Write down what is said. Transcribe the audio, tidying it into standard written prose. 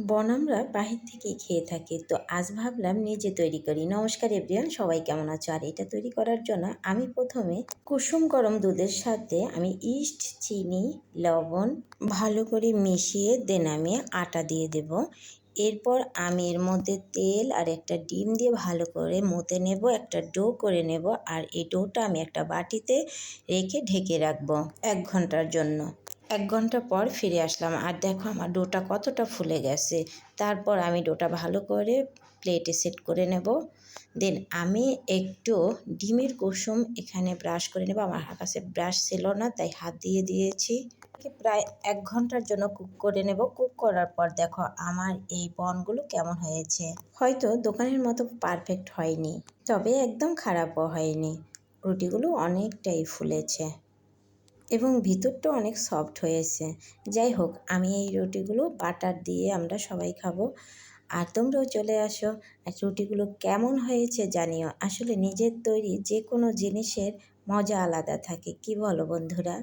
বন আমরা বাহির থেকেই খেয়ে থাকি, তো আজ ভাবলাম নিজে তৈরি করি। নমস্কার এভরিওয়ান, সবাই কেমন আছো? আর এটা তৈরি করার জন্য আমি প্রথমে কুসুম গরম দুধের সাথে আমি ইস্ট, চিনি, লবণ ভালো করে মিশিয়ে দেন আমি আটা দিয়ে দেব। এরপর আমি এর মধ্যে তেল আর একটা ডিম দিয়ে ভালো করে মথে নেব, একটা ডো করে নেব। আর এই ডোটা আমি একটা বাটিতে রেখে ঢেকে রাখবো 1 ঘন্টার জন্য। 1 ঘন্টা পর ফিরে আসলাম, আর দেখো আমার ডোটা কতটা ফুলে গেছে। তারপর আমি ডোটা ভালো করে প্লেটে সেট করে নেব। দেন আমি একটু ডিমের কুসুম এখানে ব্রাশ করে নেব। আমার কাছে ব্রাশ ছিল না, তাই হাত দিয়ে দিয়েছি। প্রায় 1 ঘন্টার জন্য কুক করে নেব। কুক করার পর দেখো আমার এই বনগুলো কেমন হয়েছে। হয়তো দোকানের মতো পারফেক্ট হয়নি, তবে একদম খারাপও হয়নি। রুটিগুলো অনেকটাই ফুলেছে এবং ভিতরটা অনেক সফট হয়েছে। যাই হোক, আমি এই রুটিগুলো বাটার দিয়ে আমরা সবাই খাবো। আর তোমরাও চলে আসো, আর রুটিগুলো কেমন হয়েছে জানিও। আসলে নিজের তৈরি যে কোনো জিনিসের মজা আলাদা থাকে, কি বলো বন্ধুরা?